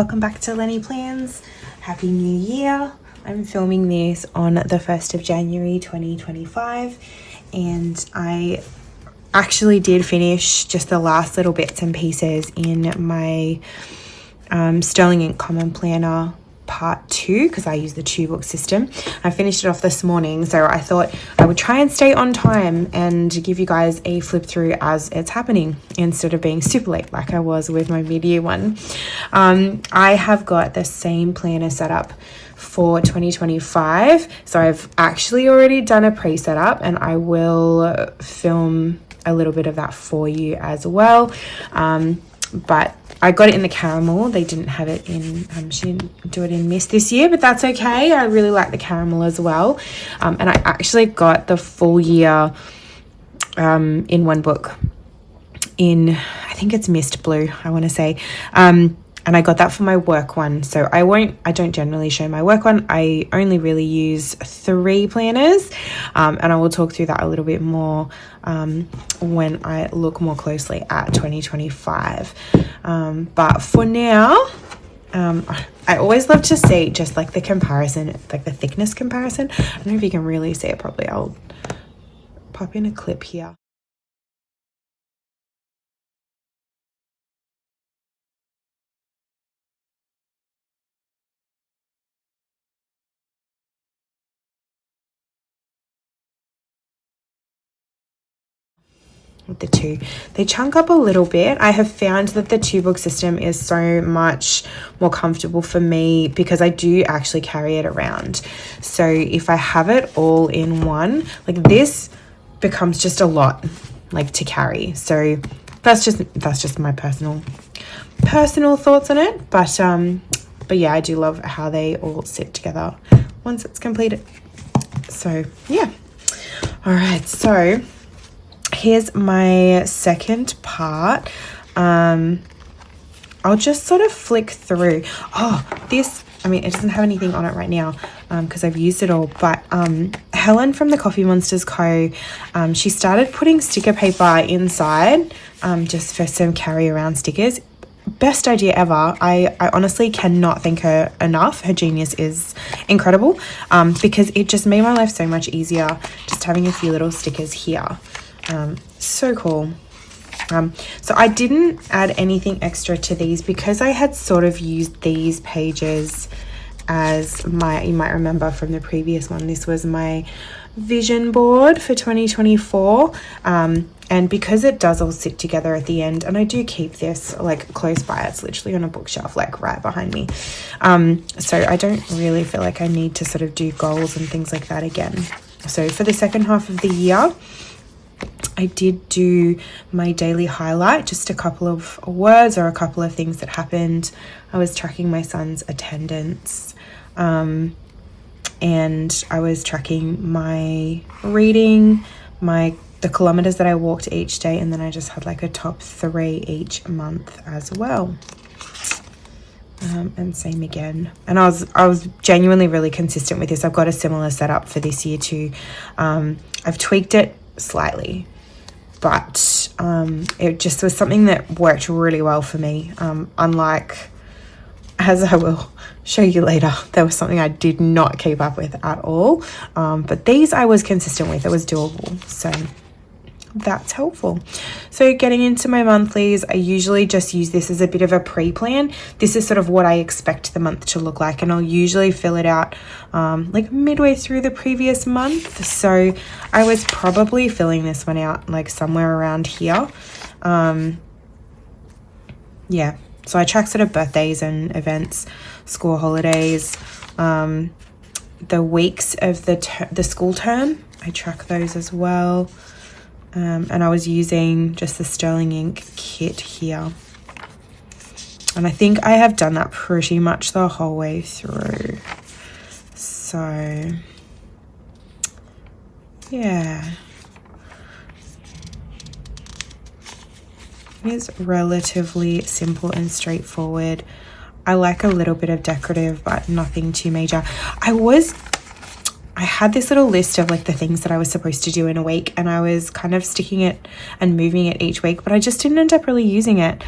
welcome back to Lenny Plans. Happy New Year. I'm filming this on the 1st of January 2025 and I actually did finish just the last little bits and pieces in my Sterling Ink Common Planner Part 2 because I use the 2-book system. I finished it off this morning, so I thought I would try and stay on time and give you guys a flip through as it's happening instead of being super late like I was with my mid-year one. I have got the same planner set up for 2025, so I've actually already done a pre-setup and I will film a little bit of that for you as well. But I got it in the caramel. They didn't have it in, she didn't do it in mist this year, but that's okay. I really like the caramel as well. And I actually got the full year in one book in, I think it's mist blue, I want to say. And I got that for my work one. So I don't generally show my work one. I only really use 3 planners. And I will talk through that a little bit more when I look more closely at 2025. But for now, I always love to see just like the comparison, like the thickness comparison. I don't know if you can really see it properly. I'll pop in a clip here. The two, they chunk up a little bit. I have found that the 2-book system is so much more comfortable for me because I do actually carry it around. So if I have it all in one, like this becomes just a lot like to carry. So that's just my personal thoughts on it. But yeah, I do love how they all sit together once it's completed. So yeah. All right, so here's my second part. I'll just sort of flick through. Oh, this, I mean, it doesn't have anything on it right now because I've used it all, but Helen from the Coffee Monsterz Co, she started putting sticker paper inside just for some carry around stickers. Best idea ever. I honestly cannot thank her enough. Her genius is incredible because it just made my life so much easier just having a few little stickers here. So cool. So I didn't add anything extra to these because I had sort of used these pages as my, you might remember from the previous one, this was my vision board for 2024. And because it does all sit together at the end, and I do keep this like close by, it's literally on a bookshelf like right behind me. So I don't really feel like I need to sort of do goals and things like that again. So for the second half of the year, I did do my daily highlight, just a couple of words or a couple of things that happened. I was tracking my son's attendance and I was tracking my reading, the kilometers that I walked each day, and then I just had like a top 3 each month as well. And same again. And I was genuinely really consistent with this. I've got a similar setup for this year too. I've tweaked it slightly, but it just was something that worked really well for me. Unlike, as I will show you later, there was something I did not keep up with at all, but these I was consistent with. It was doable, so that's helpful. So getting into my monthlies, I usually just use this as a bit of a pre-plan. This is sort of what I expect the month to look like, and I'll usually fill it out like midway through the previous month. So I was probably filling this one out like somewhere around here. Yeah, so I track sort of birthdays and events, school holidays, the weeks of the school term, I track those as well. And I was using just the Sterling Ink kit here. And I think I have done that pretty much the whole way through. So, yeah. It is relatively simple and straightforward. I like a little bit of decorative, but nothing too major. I had this little list of like the things that I was supposed to do in a week, and I was kind of sticking it and moving it each week, but I just didn't end up really using it.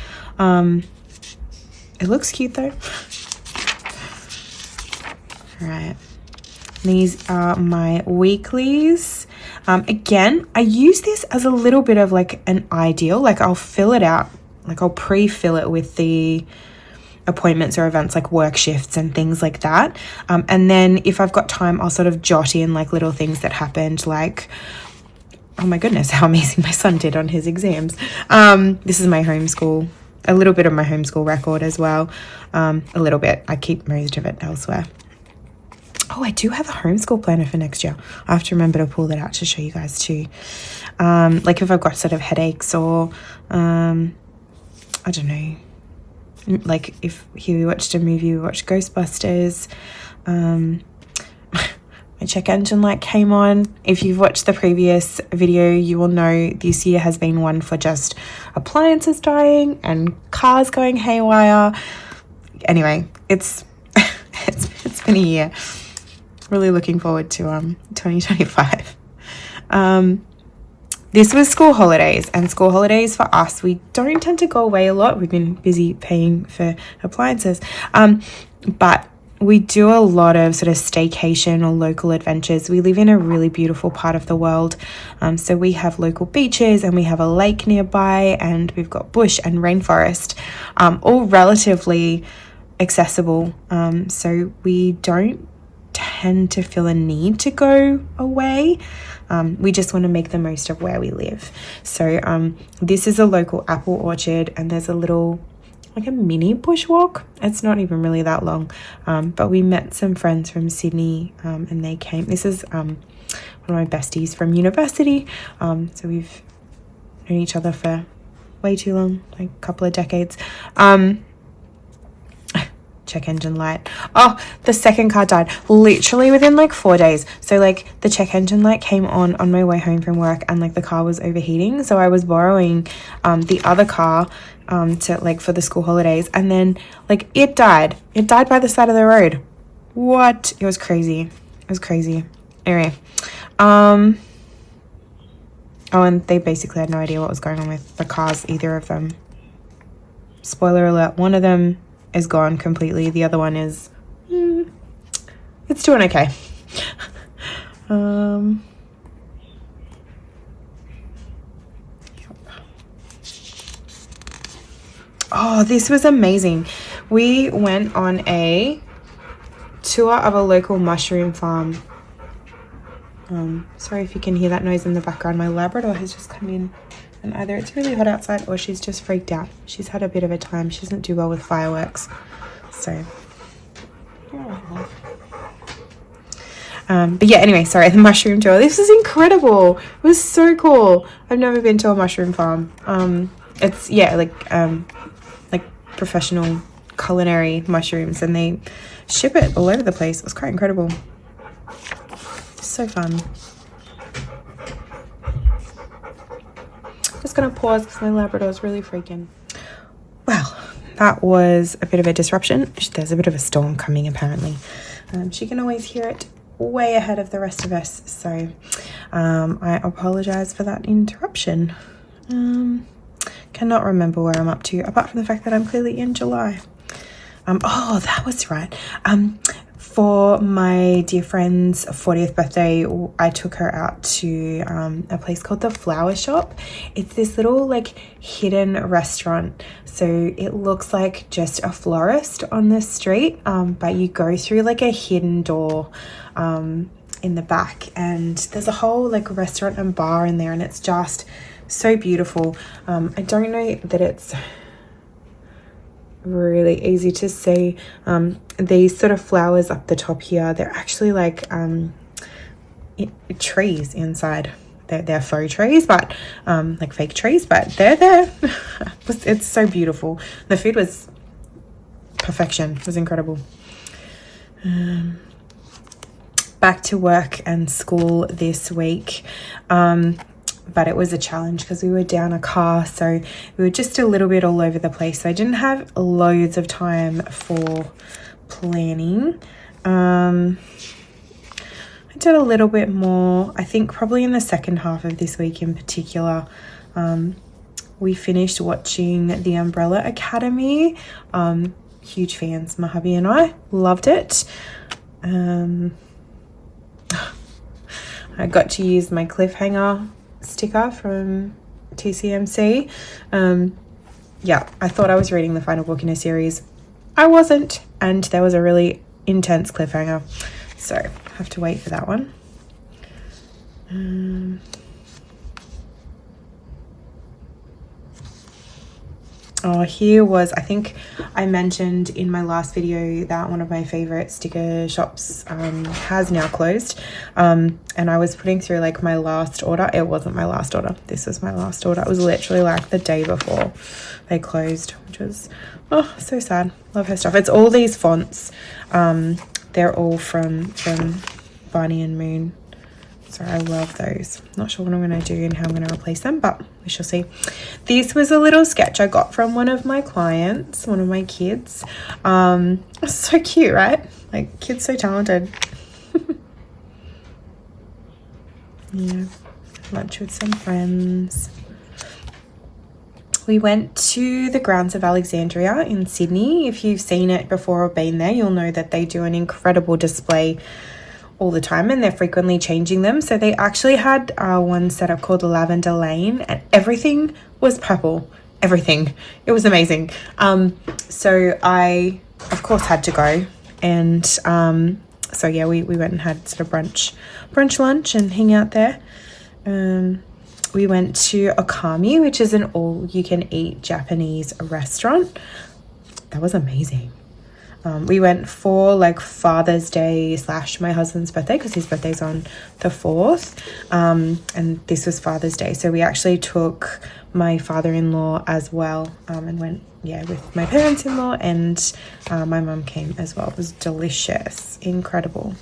It looks cute though. All right. These are my weeklies. Again, I use this as a little bit of like an ideal. Like I'll fill it out, like I'll pre-fill it with the appointments or events like work shifts and things like that. And then if I've got time, I'll sort of jot in like little things that happened, like, oh my goodness, how amazing my son did on his exams. This is my homeschool, a little bit of my homeschool record as well. A little bit. I keep most of it elsewhere. Oh, I do have a homeschool planner for next year. I have to remember to pull that out to show you guys too. Like if I've got sort of headaches or, I don't know, like if here we watched a movie, we watched Ghostbusters, my check engine light came on. If you've watched the previous video, you will know this year has been one for just appliances dying and cars going haywire. Anyway, it's been a year. Really looking forward to 2025. This was school holidays, and school holidays for us, we don't tend to go away a lot. We've been busy paying for appliances, but we do a lot of sort of staycation or local adventures. We live in a really beautiful part of the world, so we have local beaches and we have a lake nearby, and we've got bush and rainforest, all relatively accessible, so we don't tend to feel a need to go away. We just want to make the most of where we live. So this is a local apple orchard, and there's a little, like a mini bushwalk. It's not even really that long, but we met some friends from Sydney, and they came. This is one of my besties from university, so we've known each other for way too long, like a couple of decades. Check engine light. Oh, the second car died literally within like 4 days. So like the check engine light came on my way home from work, and like the car was overheating, so I was borrowing the other car to like for the school holidays, and then like it died by the side of the road. What? It was crazy. Anyway, oh, and they basically had no idea what was going on with the cars, either of them. Spoiler alert, one of them is gone completely. The other one is, it's doing okay. Yep. Oh, this was amazing. We went on a tour of a local mushroom farm. Sorry if you can hear that noise in the background. My Labrador has just come in, and either it's really hot outside or she's just freaked out. She's had a bit of a time. She doesn't do well with fireworks. So, but yeah, anyway, sorry, the mushroom tour. This is incredible. It was so cool. I've never been to a mushroom farm. It's, yeah, like professional culinary mushrooms, and they ship it all over the place. It was quite incredible. So fun. Just gonna pause because my Labrador is really freaking. Well, that was a bit of a disruption. There's a bit of a storm coming apparently. She can always hear it way ahead of the rest of us, so I apologize for that interruption. Cannot remember where I'm up to, apart from the fact that I'm clearly in July. Oh, that was right. For my dear friend's 40th birthday, I took her out to a place called the Flower Shop. It's this little like hidden restaurant. So it looks like just a florist on the street, but you go through like a hidden door in the back, and there's a whole like restaurant and bar in there, and it's just so beautiful. I don't know that it's really easy to see. These sort of flowers up the top here, they're actually like trees inside. They're faux trees, but like fake trees, but they're there. It's so beautiful. The food was perfection. It was incredible. Back to work and school this week. But it was a challenge because we were down a car, so we were just a little bit all over the place. So I didn't have loads of time for planning. I did a little bit more, I think probably in the second half of this week in particular. We finished watching The Umbrella Academy. huge fans. My hubby and I loved it. I got to use my cliffhanger sticker from TCMC. Yeah, I thought I was reading the final book in a series. I wasn't, and there was a really intense cliffhanger, so I have to wait for that one. Here was, I think I mentioned in my last video that one of my favorite sticker shops has now closed, and I was putting through like my last order. It wasn't my last order, this was my last order. It was literally like the day before they closed, which was so sad. Love her stuff. It's all these fonts, they're all from Barney and Moon. So I love those. Not sure what I'm going to do and how I'm going to replace them, but we shall see. This was a little sketch I got from one of my clients, one of my kids. So cute, right? Like, kids so talented. Yeah, lunch with some friends. We went to the grounds of Alexandria in Sydney. If you've seen it before or been there, you'll know that they do an incredible display all the time, and they're frequently changing them. So they actually had one set up called Lavender Lane, and everything was purple. Everything. It was amazing. So I of course had to go, and so yeah, we went and had sort of brunch lunch and hang out there. We went to Okami, which is an all-you-can-eat Japanese restaurant. That was amazing. We went for like Father's Day / my husband's birthday, because his birthday's on the 4th, and this was Father's Day, so we actually took my father-in-law as well, and went with my parents-in-law, and my mum came as well. It was delicious, incredible.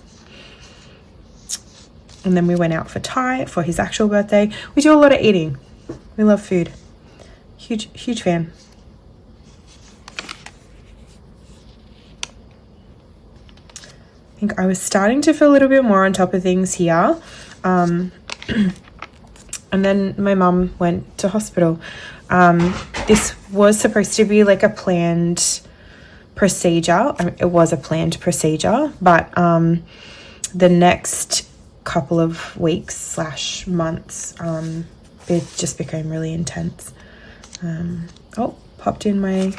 And then we went out for Thai for his actual birthday. We do a lot of eating. We love food. Huge fan. I think I was starting to feel a little bit more on top of things here. And then my mum went to hospital. This was supposed to be like a planned procedure. I mean, it was a planned procedure, but the next couple of weeks / months, it just became really intense. Popped in my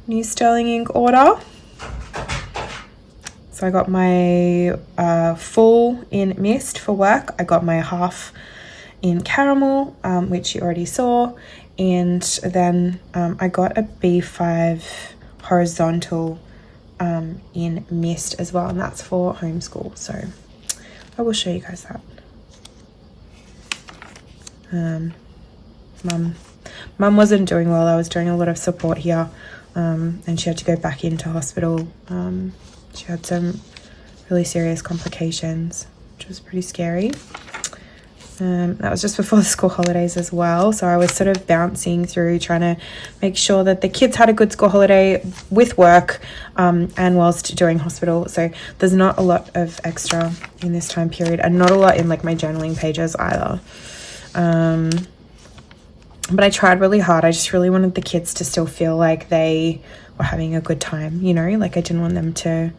new Sterling ink order. So I got my full in mist for work. I got my half in caramel, which you already saw. And then I got a B5 horizontal in mist as well. And that's for homeschool. So I will show you guys that. Mum wasn't doing well. I was doing a lot of support here. And she had to go back into hospital. She had some really serious complications, which was pretty scary. That was just before the school holidays as well. So I was sort of bouncing through trying to make sure that the kids had a good school holiday with work, and whilst doing hospital. So there's not a lot of extra in this time period, and not a lot in like my journaling pages either. But I tried really hard. I just really wanted the kids to still feel like they were having a good time, you know, like I didn't want them to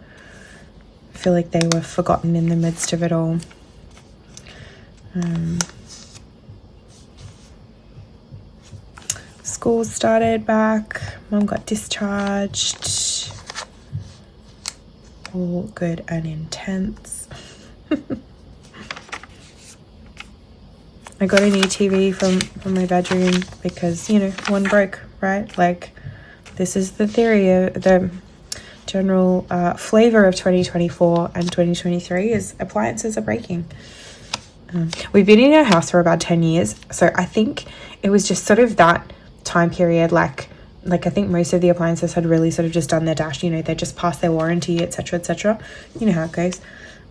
feel like they were forgotten in the midst of it all. School started back. Mum got discharged. All good and intense. I got a new TV from my bedroom because, you know, one broke, right? Like, this is the theory of the general flavor of 2024 and 2023 is appliances are breaking. We've been in our house for about 10 years, so I think it was just sort of that time period, like I think most of the appliances had really sort of just done their dash, you know, they just passed their warranty, etc. You know how it goes.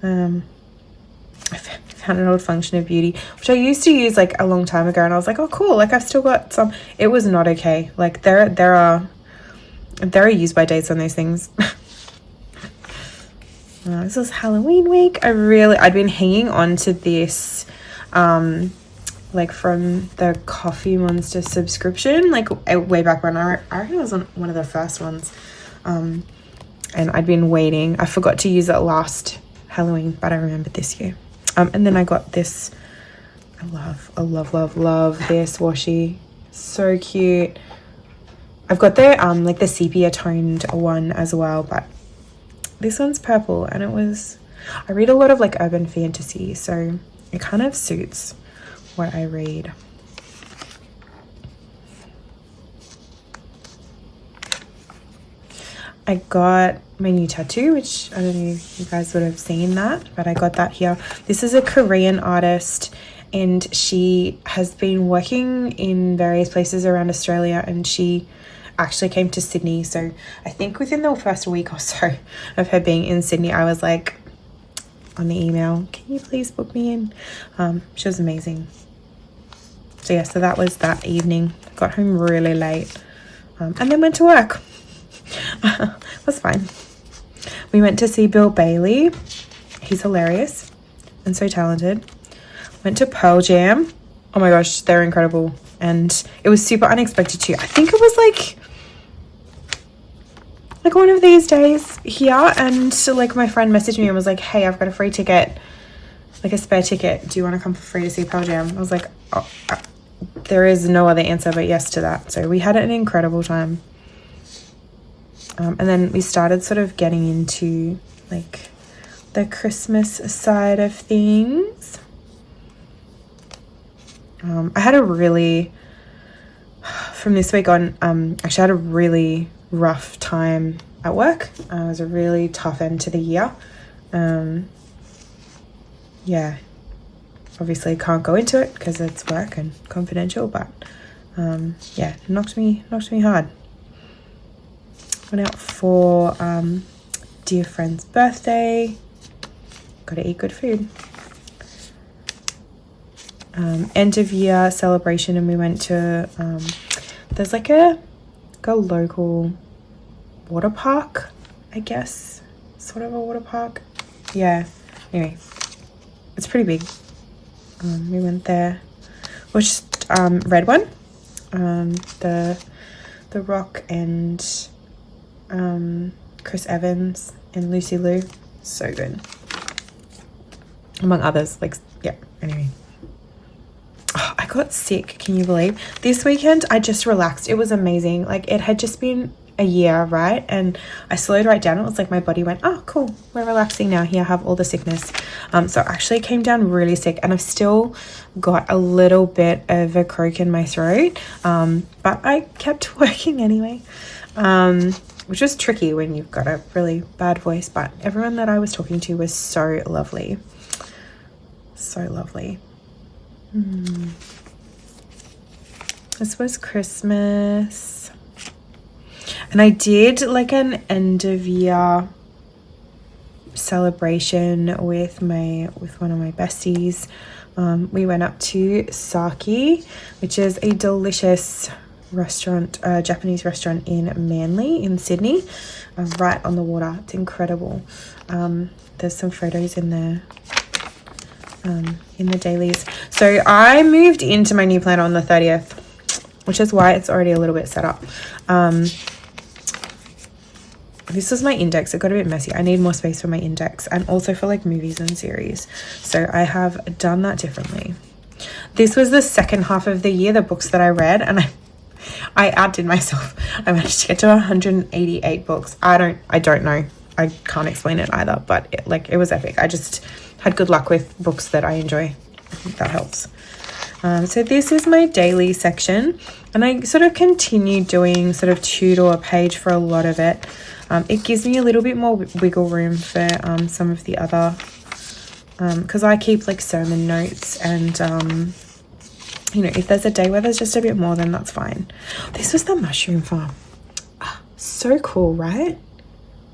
I found an old Function of Beauty, which I used to use like a long time ago, and I was like, oh cool, like I've still got some. It was not okay. Like there are use by dates on those things. This was Halloween week. I'd been hanging on to this like from the Coffee Monsterz subscription, like way back when. I reckon it was on one of the first ones. and I'd been waiting. I forgot to use it last Halloween, but I remembered this year. And then I got this. I love this washi. So cute. I've got the like the sepia toned one as well, but this one's purple, and I read a lot of like urban fantasy, so it kind of suits what I read. I got my new tattoo, which I don't know if you guys would have seen that, but I got that here. This is a Korean artist, and she has been working in various places around Australia, and she actually came to Sydney. So I think within the first week or so of her being in Sydney, I was like on the email, can you please book me in? She was amazing. So yeah, so that was that evening. Got home really late, and then went to work. It was fine. We went to see Bill Bailey. He's hilarious and so talented. Went to Pearl Jam. Oh my gosh, they're incredible. And it was super unexpected too. I think it was like one of these days here, and so like my friend messaged me and was like, hey, I've got a free ticket, like a spare ticket. Do you want to come for free to see Pearl Jam? I was like, oh, there is no other answer but yes to that. So we had an incredible time. And then we started sort of getting into like the Christmas side of things. I had a really, from this week on, actually had a really rough time at work. It was a really tough end to the year. Yeah, obviously can't go into it because it's work and confidential, but yeah, knocked me hard. Went out for dear friend's birthday. Gotta eat good food. End of year celebration, and we went to there's like a local water park, I guess, sort of a water park. Yeah, anyway, it's pretty big. We went there, which red one, the Rock and Chris Evans and Lucy Liu, so good, among others. Like, yeah, anyway. Oh, I got sick, can you believe? This weekend I just relaxed. It was amazing. Like, it had just been a year, right? And I slowed right down. It was like my body went, oh cool, we're relaxing now. Here, have all the sickness. So I actually came down really sick, and I've still got a little bit of a croak in my throat, but I kept working anyway, which was tricky when you've got a really bad voice. But everyone that I was talking to was so lovely. So lovely. This was Christmas, and I did like an end of year celebration with one of my besties. We went up to Saki, which is a delicious restaurant, Japanese restaurant in Manly in Sydney, right on the water. It's incredible. There's some photos in there. In the dailies. So I moved into my new planner on the 30th, which is why it's already a little bit set up. This was my index. It got a bit messy. I need more space for my index, and also for like movies and series. So I have done that differently. This was the second half of the year, the books that I read, and I outdid myself. I managed to get to 188 books. I don't know. I can't explain it either, but it was epic. I just had good luck with books that I enjoy. I think that helps. So this is my daily section, and I sort of continue doing sort of 2 to a page for a lot of it. It gives me a little bit more wiggle room for some of the other, because I keep like sermon notes, and you know, if there's a day where there's just a bit more, then that's fine. This was the mushroom farm. So cool, right?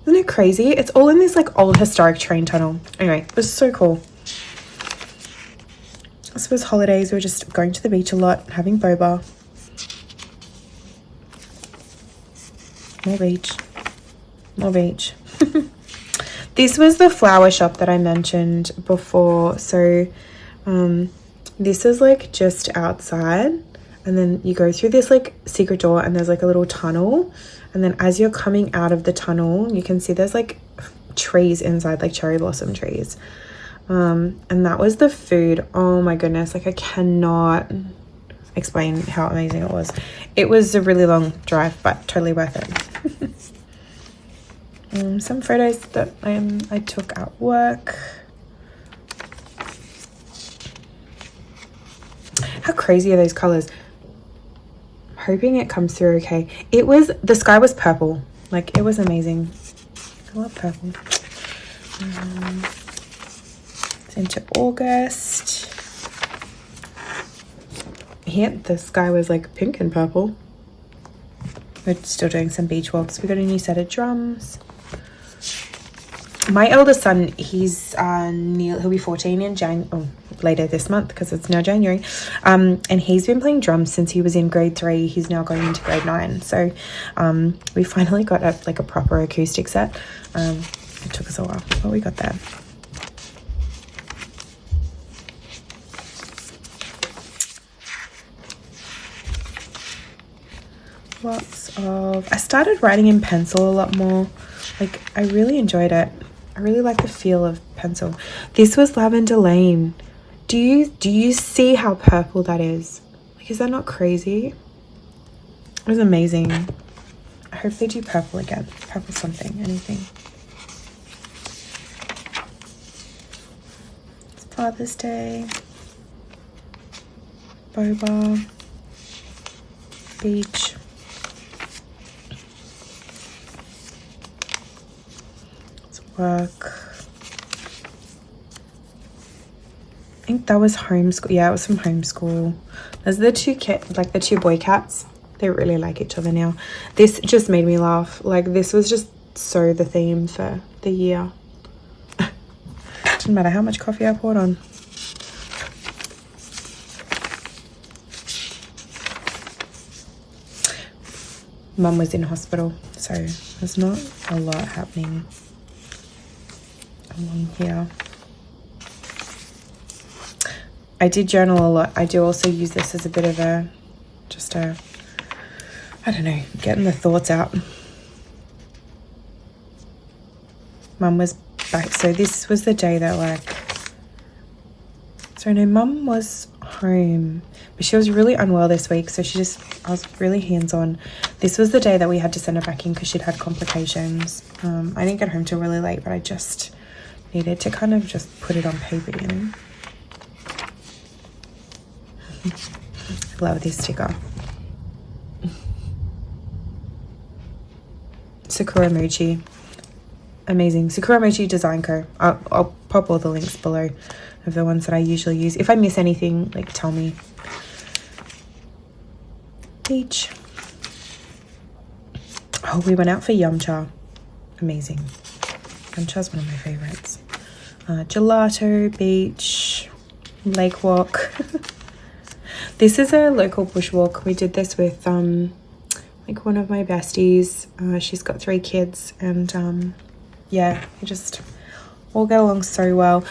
Isn't it crazy? It's all in this like old historic train tunnel. Anyway, it was so cool. This was holidays. We were just going to the beach a lot, having boba. More beach. More beach. This was the flower shop that I mentioned before. So this is like just outside, and then you go through this like secret door, and there's like a little tunnel, And then as you're coming out of the tunnel, you can see there's like trees inside, like cherry blossom trees. And that was the food. Oh my goodness, like I cannot explain how amazing it was. It was a really long drive, but totally worth it. Some photos that I took at work. How crazy are those colors? Hoping it comes through okay. The sky was purple, like it was amazing. I love purple. It's into August. Here the sky was like pink and purple. We're still doing some beach walks. We got a new set of drums. My eldest son, he'll be 14 in later this month because it's now January. And he's been playing drums since he was in grade 3. He's now going into grade 9. So we finally got a proper acoustic set. It took us a while, but we got there. I started writing in pencil a lot more. Like I really enjoyed it. I really like the feel of pencil. This was Lavender Lane. Do you see how purple that is? Like, is that not crazy? It was amazing. I hope they do purple again. Purple something, anything. It's Father's Day. Boba. Beach. Work. I think that was homeschool. Yeah, it was from homeschool. There's the two boy cats. They really like each other now. This just made me laugh. Like this was just so the theme for the year. Didn't matter how much coffee I poured on. Mum was in hospital, so there's not a lot happening along here. I did journal a lot. I do also use this as a bit of I don't know, getting the thoughts out. Mum was back, so this was the day that Mum was home, but she was really unwell this week, so I was really hands-on. This was the day that we had to send her back in because she'd had complications. I didn't get home till really late, but I just needed to kind of just put it on paper, you know. I love this sticker. Sakura Mochi. Amazing. Sakura Mochi Design Co. I'll pop all the links below of the ones that I usually use. If I miss anything, like tell me. Beach. Oh, we went out for yum cha. Amazing. Yum cha's one of my favorites. Gelato, beach, lake walk. This is a local bushwalk. We did this with like one of my besties. She's got 3 kids, and yeah, we just all get along so well.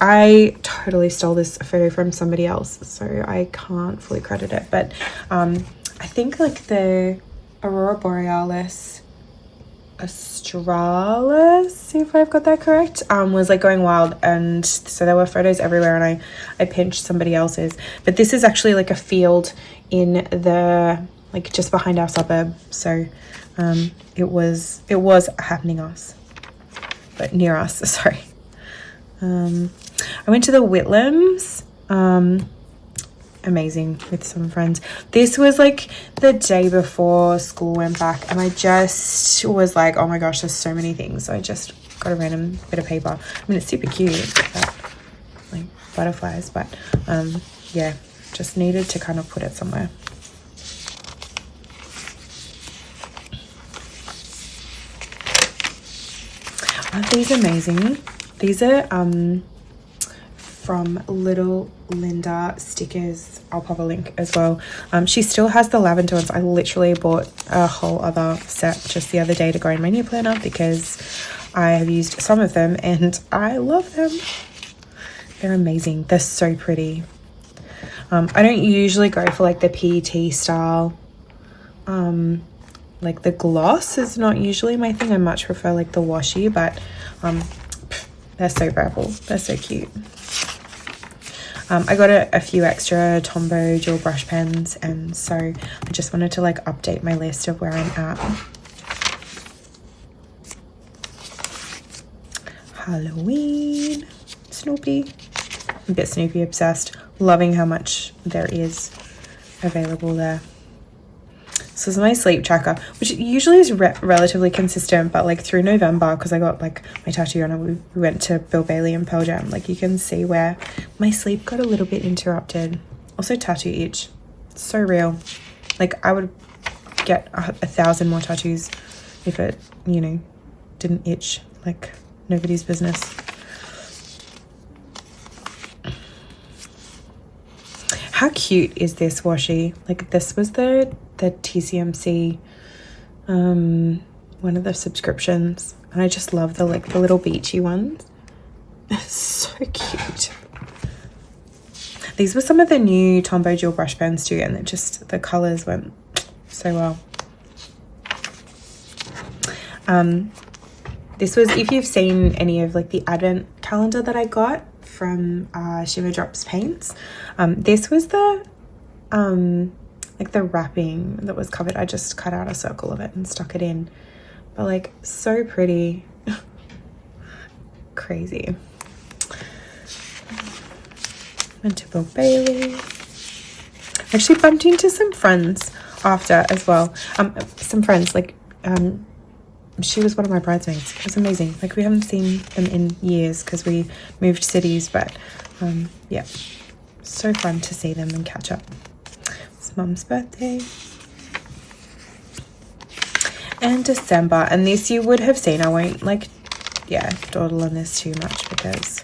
I totally stole this photo from somebody else, so I can't fully credit it, but I think like the Aurora Borealis Australis, if I've got that correct, was like going wild, and so there were photos everywhere, and I pinched somebody else's, but this is actually like a field in the like just behind our suburb, so it was happening near us, sorry. I went to the Whitlams, amazing, with some friends. This was like the day before school went back, and I just was like, oh my gosh, there's so many things, so I just got a random bit of paper. I mean, it's super cute, but, like butterflies, but yeah, just needed to kind of put it somewhere. Aren't these amazing? These are from Little Linda stickers. I'll pop a link as well. She still has the lavender ones. I literally bought a whole other set just the other day to go in my new planner because I have used some of them and I love them. They're amazing. They're so pretty. I don't usually go for like the PET style like the gloss is not usually my thing. I much prefer like the washi, but they're so purple. They're so cute. I got a few extra Tombow dual brush pens, and so I just wanted to like update my list of where I'm at. Halloween. Snoopy. I'm a bit Snoopy obsessed. Loving how much there is available there. This is my sleep tracker, which usually is relatively consistent, but like through November, because I got like my tattoo and we went to Bill Bailey and Pearl Jam, like you can see where my sleep got a little bit interrupted. Also tattoo itch. It's so real. Like I would get 1,000 more tattoos if it, you know, didn't itch like nobody's business. How cute is this washi? Like this was the TCMC one of the subscriptions, and I just love the like the little beachy ones. So cute. These were some of the new Tombow dual brush pens too, and it just the colors went so well. This was, if you've seen any of like the advent calendar that I got from Shimmer Drops Paints, this was the like the wrapping that was covered. I just cut out a circle of it and stuck it in, but like so pretty. Crazy. Went to Bill Bailey. Actually bumped into some friends after as well. Some friends, like she was one of my bridesmaids. It was amazing. Like we haven't seen them in years because we moved cities, but yeah, so fun to see them and catch up. It's Mum's birthday. And December, and this you would have seen. I won't like, yeah, dawdle on this too much because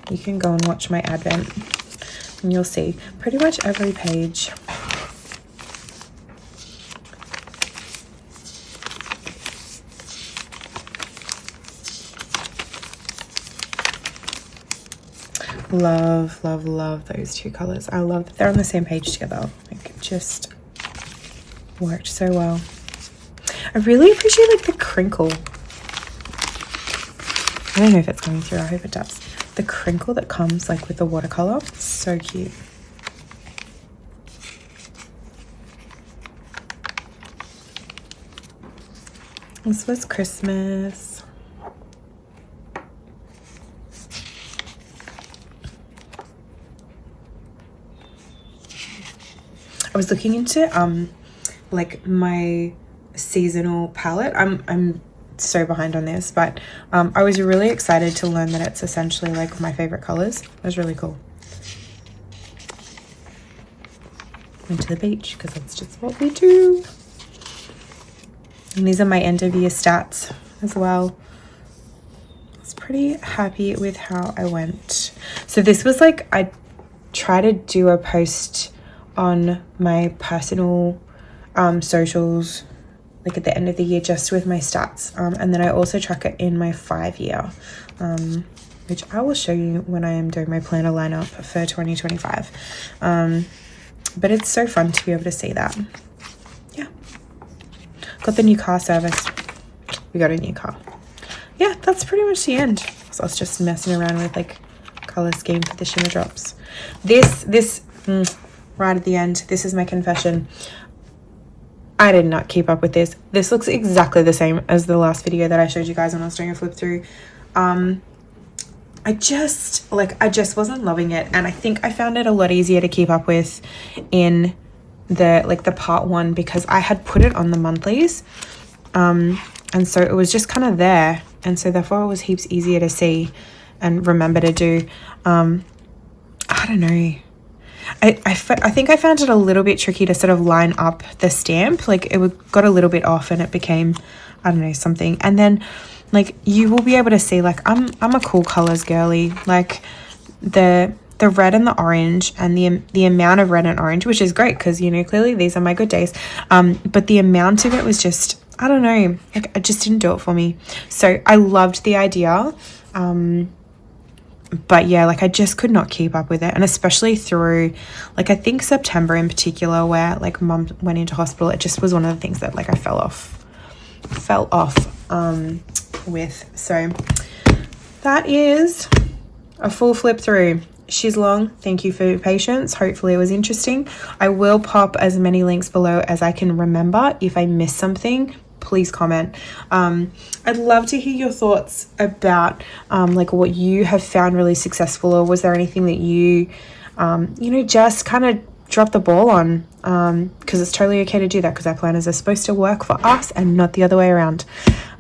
you can go and watch my advent and you'll see pretty much every page. Love, love, love those two colors. I love that they're on the same page together. Like it just worked so well. I really appreciate like the crinkle. I don't know if it's coming through. I hope it does. The crinkle that comes like with the watercolor. So cute. This was Christmas. I was looking into like my seasonal palette. I'm so behind on this, but I was really excited to learn that it's essentially like my favorite colors. It was really cool. Went to the beach because that's just what we do. And these are my end of year stats as well. I was pretty happy with how I went. So this was like, I try to do a post on my personal socials like at the end of the year just with my stats, and then I also track it in my 5-year, which I will show you when I am doing my planner lineup for 2025. But it's so fun to be able to see that. Yeah, got the new car service. We got a new car. Yeah, that's pretty much the end. So I was just messing around with like color scheme for the shimmer drops. This right at the end, this is my confession. I did not keep up with this. This looks exactly the same as the last video that I showed you guys when I was doing a flip through. I just wasn't loving it, and I think I found it a lot easier to keep up with in the part 1 because I had put it on the monthlies, and so it was just kind of there, and so therefore it was heaps easier to see and remember to do. I don't know. I think I found it a little bit tricky to sort of line up the stamp. Like it got a little bit off and it became, I don't know, something. And then like you will be able to see like I'm a cool colors girly. Like the red and the orange and the amount of red and orange, which is great because, you know, clearly these are my good days. But the amount of it was just, I don't know, like it just didn't do it for me. So I loved the idea. but yeah, like I just could not keep up with it. And especially through, like, I think September in particular, where like mum went into hospital, it just was one of the things that like I fell off with. So that is a full flip through. She's long. Thank you for your patience. Hopefully it was interesting. I will pop as many links below as I can remember. If I miss something, please comment. I'd love to hear your thoughts about like what you have found really successful, or was there anything that you just kind of dropped the ball on, because it's totally okay to do that, because our planners are supposed to work for us and not the other way around.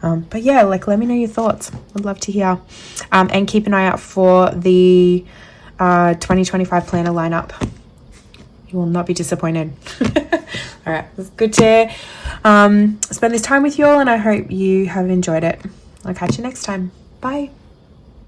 But yeah, like, let me know your thoughts. I'd love to hear. And keep an eye out for the 2025 planner lineup. You will not be disappointed. All right, it's good to spend this time with you all, and I hope you have enjoyed it. I'll catch you next time. Bye.